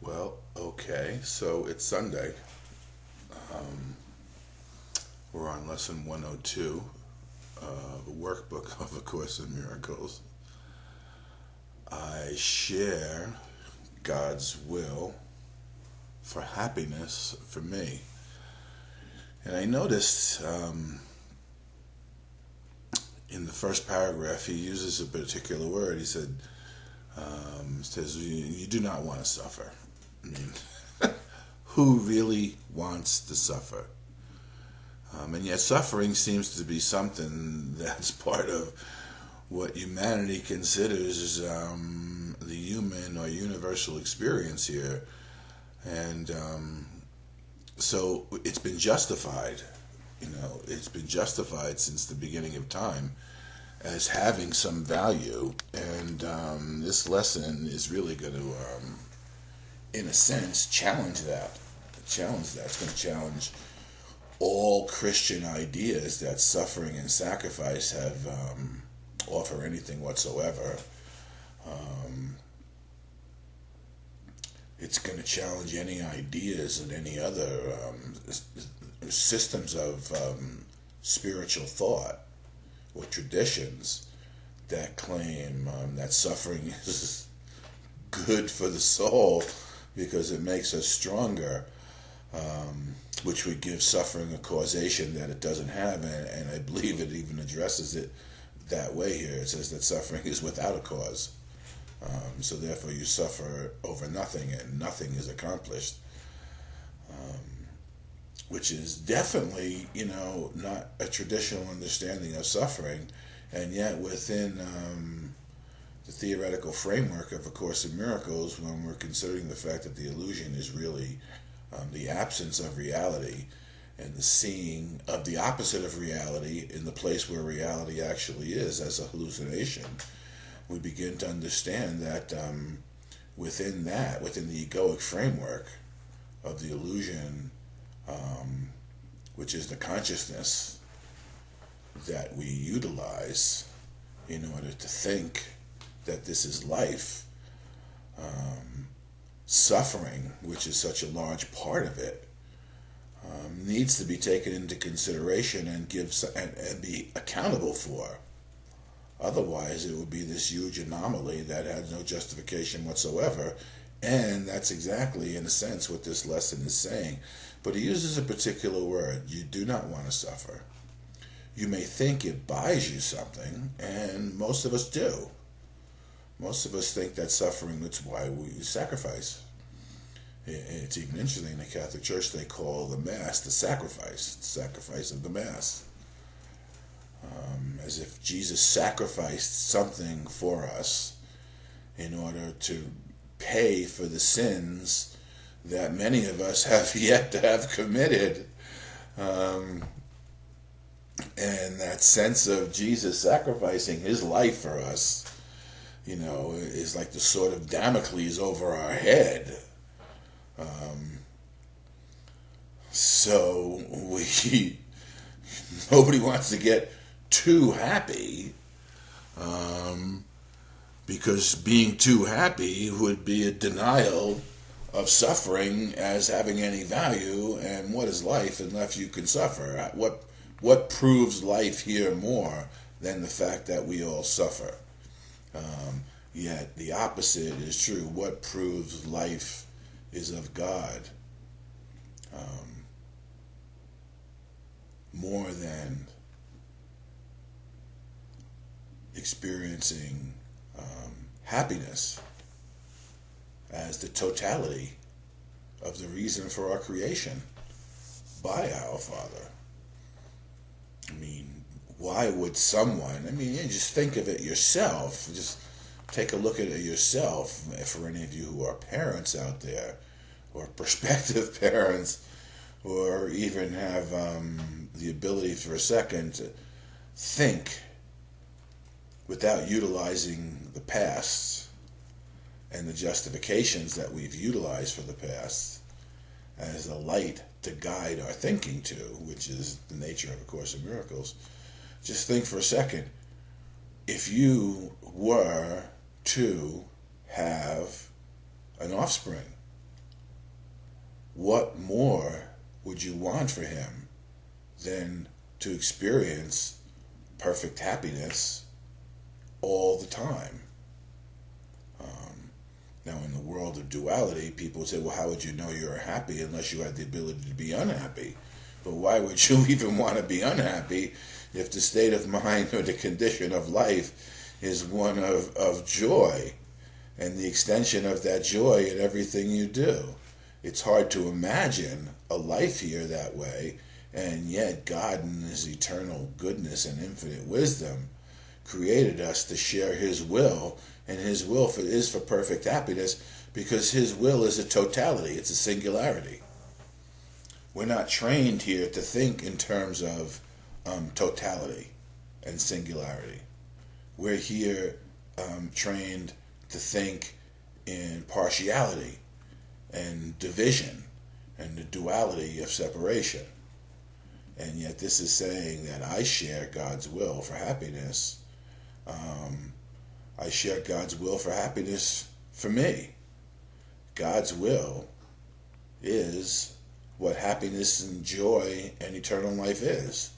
Well, okay, so it's Sunday. We're on lesson 102, the workbook of A Course in Miracles. I share God's will for happiness for me. And I noticed in the first paragraph he uses a particular word. He says, you do not want to suffer. I mean, who really wants to suffer? And yet suffering seems to be something that's part of what humanity considers the human or universal experience here. And so it's been justified, it's been justified since the beginning of time as having some value. And this lesson is really going to, in a sense, challenge that. It's going to challenge all Christian ideas that suffering and sacrifice have offer anything whatsoever. It's going to challenge any ideas and any other systems of spiritual thought or traditions that claim that suffering is good for the soul because it makes us stronger. Which would give suffering a causation that it doesn't have, and I believe it even addresses it that way here. It says that suffering is without a cause, so therefore you suffer over nothing, and nothing is accomplished, which is definitely, not a traditional understanding of suffering, and yet within the theoretical framework of A Course in Miracles, when we're considering the fact that the illusion is really the absence of reality and the seeing of the opposite of reality in the place where reality actually is as a hallucination, we begin to understand that within the egoic framework of the illusion, which is the consciousness that we utilize in order to think that this is life, suffering, which is such a large part of it, needs to be taken into consideration and be accountable for. Otherwise, it would be this huge anomaly that has no justification whatsoever, and that's exactly, in a sense, what this lesson is saying. But he uses a particular word: you do not want to suffer. You may think it buys you something, and most of us do. Most of us think that suffering, that's why we sacrifice. It's even interesting, in the Catholic Church they call the Mass the sacrifice of the Mass. As if Jesus sacrificed something for us in order to pay for the sins that many of us have yet to have committed. And that sense of Jesus sacrificing his life for us, is like the sword of Damocles over our head. So nobody wants to get too happy, because being too happy would be a denial of suffering as having any value. And what is life unless you can suffer? What proves life here more than the fact that we all suffer? Yet the opposite is true. What proves life is of God, more than experiencing happiness as the totality of the reason for our creation by our Father. I mean, why would someone, just think of it yourself, just take a look at it yourself. For any of you who are parents out there, or prospective parents, or even have the ability for a second to think without utilizing the past and the justifications that we've utilized for the past as a light to guide our thinking to, which is the nature of A Course in Miracles. Just think for a second, if you were to have an offspring, what more would you want for him than to experience perfect happiness all the time? Now, in the world of duality, people would say, well, how would you know you're happy unless you had the ability to be unhappy? But why would you even want to be unhappy if the state of mind or the condition of life is one of joy and the extension of that joy in everything you do? It's hard to imagine a life here that way, and yet God in his eternal goodness and infinite wisdom created us to share his will, and his will is for perfect happiness, because his will is a totality, it's a singularity. We're not trained here to think in terms of totality and singularity. We're here trained to think in partiality and division and the duality of separation. And yet this is saying that I share God's will for happiness. I share God's will for happiness for me. God's will is what happiness and joy and eternal life is.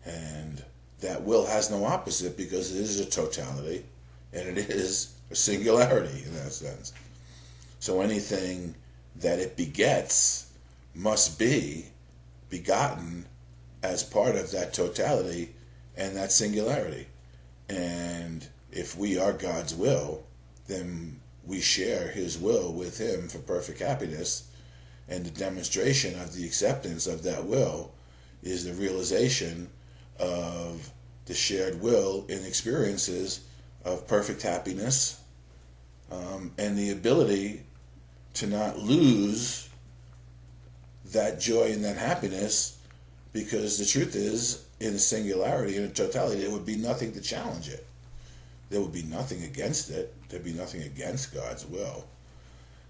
And that will has no opposite, because it is a totality and it is a singularity in that sense. So anything that it begets must be begotten as part of that totality and that singularity. And if we are God's will, then we share his will with him for perfect happiness, and the demonstration of the acceptance of that will is the realization of the shared will in experiences of perfect happiness, and the ability to not lose that joy and that happiness, because the truth is, in a singularity, in a totality, there would be nothing to challenge it. There would be nothing against it. There'd be nothing against God's will.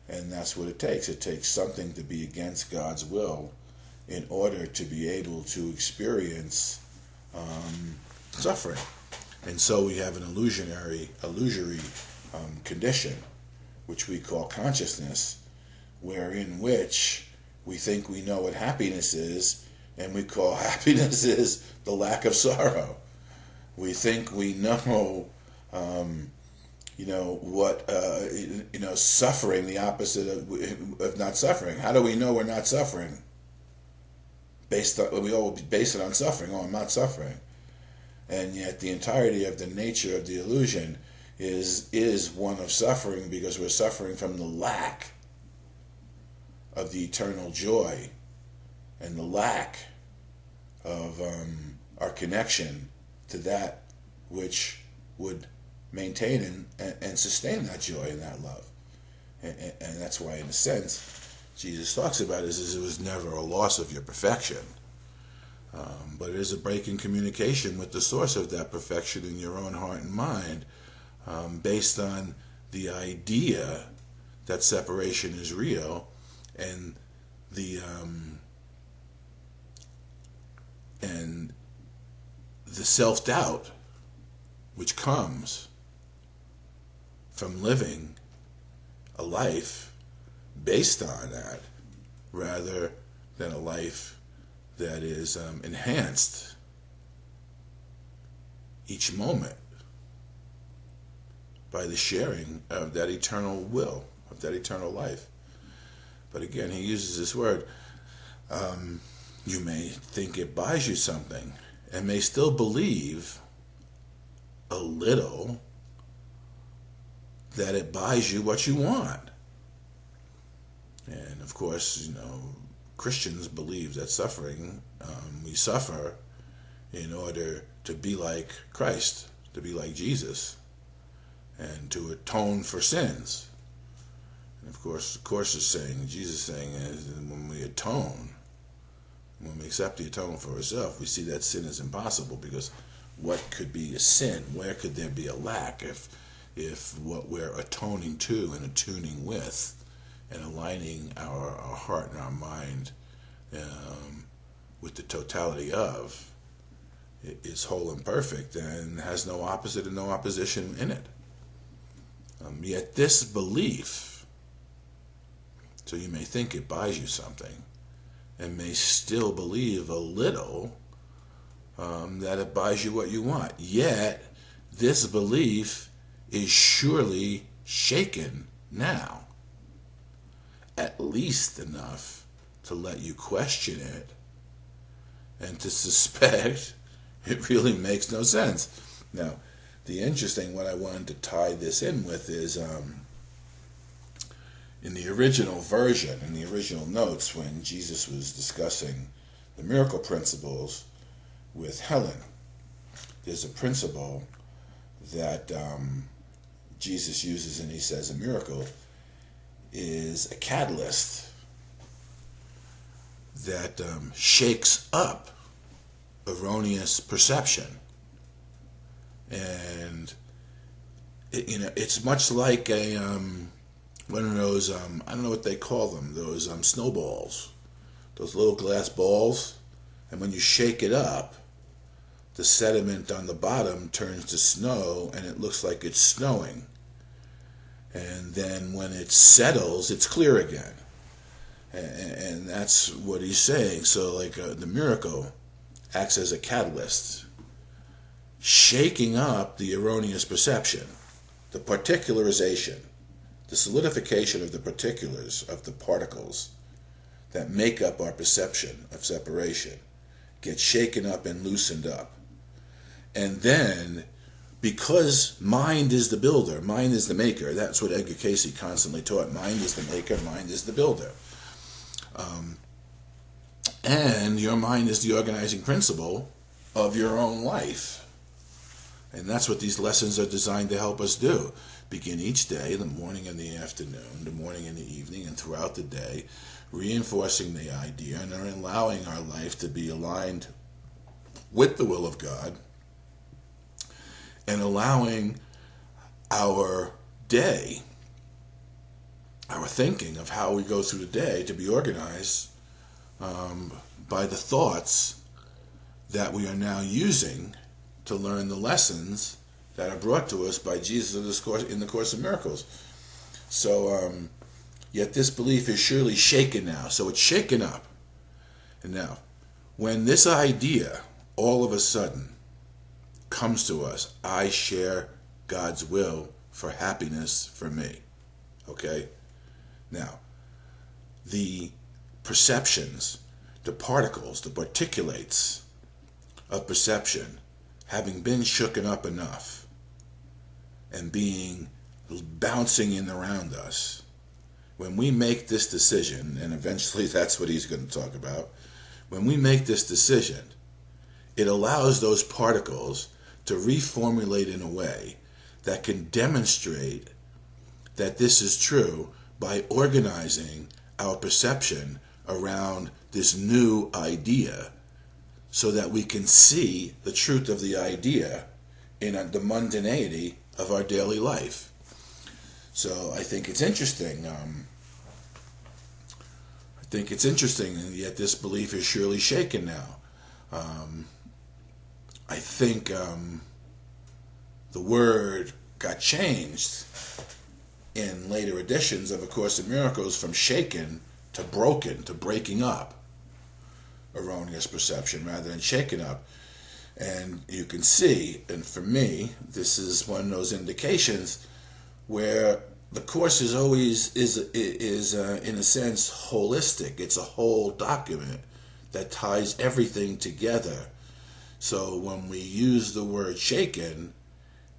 And that's what it takes. It takes something to be against God's will in order to be able to experience suffering. And so we have an illusory condition, which we call consciousness, wherein which we think we know what happiness is, and we call happiness is the lack of sorrow. We think we know, suffering, the opposite of not suffering. How do we know we're not suffering? We all base it on suffering. Oh, I'm not suffering. And yet the entirety of the nature of the illusion is one of suffering, because we're suffering from the lack of the eternal joy and the lack of our connection to that which would maintain and sustain that joy and that love. And that's why, in a sense, Jesus talks about it was never a loss of your perfection, but it is a break in communication with the source of that perfection in your own heart and mind, based on the idea that separation is real, and the self-doubt which comes from living a life based on that, rather than a life that is enhanced each moment by the sharing of that eternal will, of that eternal life. But again, he uses this word. You may think it buys you something, and may still believe a little that it buys you what you want. And of course, Christians believe that suffering, we suffer in order to be like Christ, to be like Jesus, and to atone for sins. And of course, Jesus is saying is when we atone, when we accept the atonement for ourselves, we see that sin is impossible, because what could be a sin? Where could there be a lack if what we're atoning to and attuning with and aligning our heart and our mind with the totality of is whole and perfect and has no opposite and no opposition in it? Yet this belief So you may think it buys you something and may still believe a little that it buys you what you want. Yet, this belief is surely shaken now. At least enough to let you question it and to suspect it really makes no sense. Now, the interesting, what I wanted to tie this in with is in the original version, in the original notes, when Jesus was discussing the miracle principles with Helen, there's a principle that Jesus uses, and he says a miracle is a catalyst that shakes up erroneous perception. And it's much like a one of those I don't know what they call them, those snowballs, those little glass balls, and when you shake it up, the sediment on the bottom turns to snow, and it looks like it's snowing. And then when it settles, it's clear again. And that's what he's saying. So like the miracle acts as a catalyst, shaking up the erroneous perception, the particularization, the solidification of the particulars of the particles that make up our perception of separation gets shaken up and loosened up. And then, because mind is the builder, mind is the maker, that's what Edgar Cayce constantly taught. Mind is the maker, mind is the builder. And your mind is the organizing principle of your own life. And that's what these lessons are designed to help us do. Begin each day, the morning and the afternoon, the morning and the evening, and throughout the day, reinforcing the idea and allowing our life to be aligned with the will of God, and allowing our day, our thinking of how we go through the day, to be organized by the thoughts that we are now using to learn the lessons that are brought to us by Jesus in the Course of Miracles. So, yet this belief is surely shaken now. So it's shaken up. And now, when this idea all of a sudden comes to us, I share God's will for happiness for me. Okay? Now, the perceptions, the particles, the particulates of perception, having been shooken up enough and bouncing in around us, when we make this decision, and eventually that's what he's going to talk about, when we make this decision, it allows those particles to reformulate in a way that can demonstrate that this is true by organizing our perception around this new idea, so that we can see the truth of the idea in the mundanity of our daily life. So I think it's interesting. And yet this belief is surely shaken now. I think the word got changed in later editions of A Course in Miracles from shaken to broken, to breaking up erroneous perception rather than shaken up. And you can see, and for me, this is one of those indications where the Course is always in a sense holistic. It's a whole document that ties everything together. So when we use the word shaken,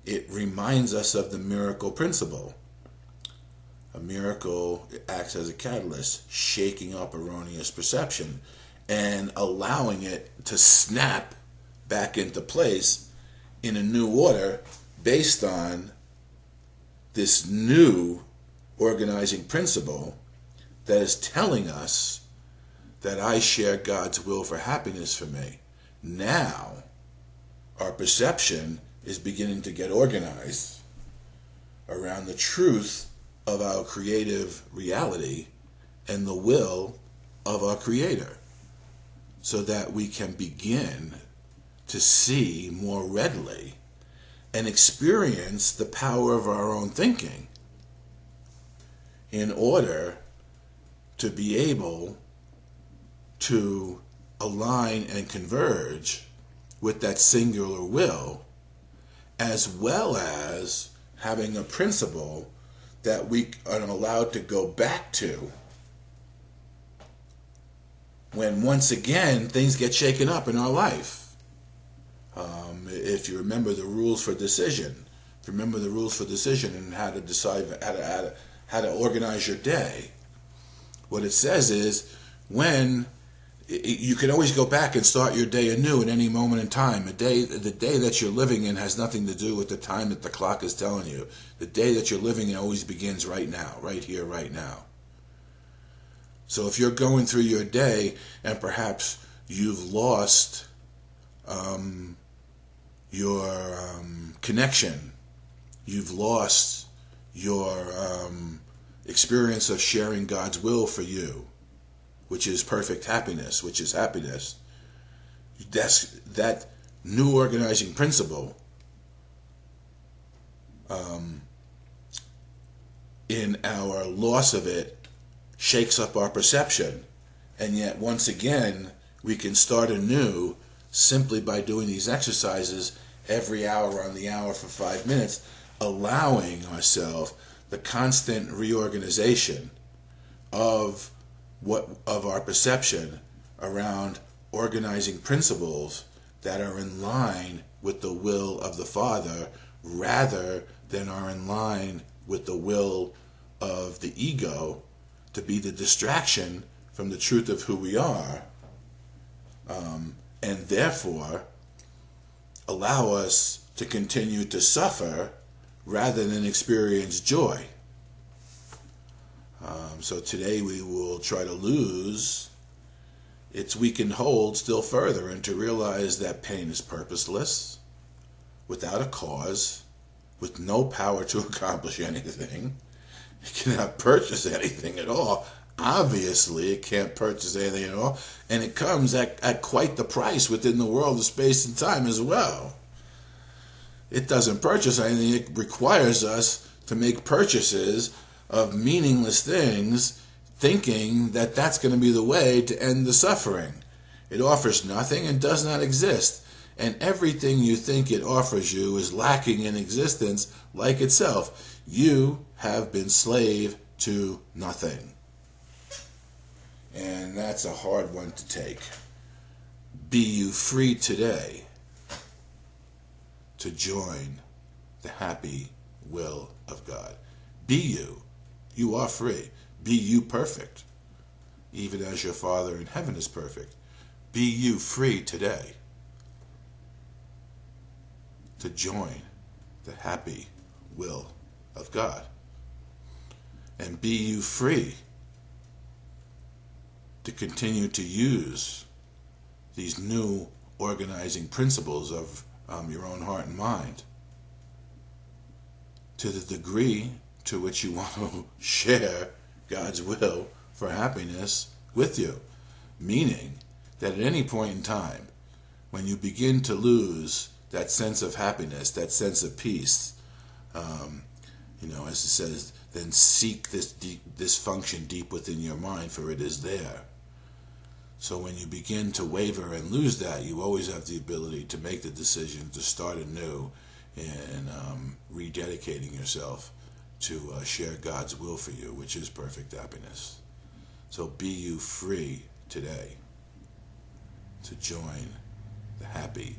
it reminds us of the miracle principle. A miracle acts as a catalyst, shaking up erroneous perception and allowing it to snap back into place in a new order based on this new organizing principle that is telling us that I share God's will for happiness for me. Now, our perception is beginning to get organized around the truth of our creative reality and the will of our Creator, so that we can begin to see more readily and experience the power of our own thinking in order to be able to align and converge with that singular will, as well as having a principle that we are allowed to go back to when once again things get shaken up in our life. If you remember the rules for decision, and how to decide how to organize your day, what it says is when you can always go back and start your day anew at any moment in time. The day that you're living in has nothing to do with the time that the clock is telling you. The day that you're living in always begins right now, right here, right now. So if you're going through your day and perhaps you've lost your connection, you've lost your experience of sharing God's will for you, which is perfect happiness, which is happiness. That new organizing principle in our loss of it shakes up our perception. And yet, once again, we can start anew simply by doing these exercises every hour on the hour for 5 minutes, allowing ourselves the constant reorganization of our perception around organizing principles that are in line with the will of the Father, rather than are in line with the will of the ego, to be the distraction from the truth of who we are, and therefore allow us to continue to suffer rather than experience joy. So today we will try to lose its weakened hold still further, and to realize that pain is purposeless, without a cause, with no power to accomplish anything. It cannot purchase anything at all. Obviously, it can't purchase anything at all, and it comes at quite the price within the world of space and time as well. It doesn't purchase anything. It requires us to make purchases of meaningless things, thinking that that's going to be the way to end the suffering. It offers nothing and does not exist, and everything you think it offers you is lacking in existence like itself. You have been slave to nothing. And that's a hard one to take. Be you free today to join the happy will of God. Be you. You are free. Be you perfect, even as your Father in heaven is perfect. Be you free today to join the happy will of God. And be you free to continue to use these new organizing principles of your own heart and mind to the degree to which you want to share God's will for happiness with you. Meaning that at any point in time, when you begin to lose that sense of happiness, that sense of peace, as it says, then seek this function deep within your mind, for it is there. So when you begin to waver and lose that, you always have the ability to make the decision to start anew and rededicating yourself to share God's will for you, which is perfect happiness. So be you free today to join the happy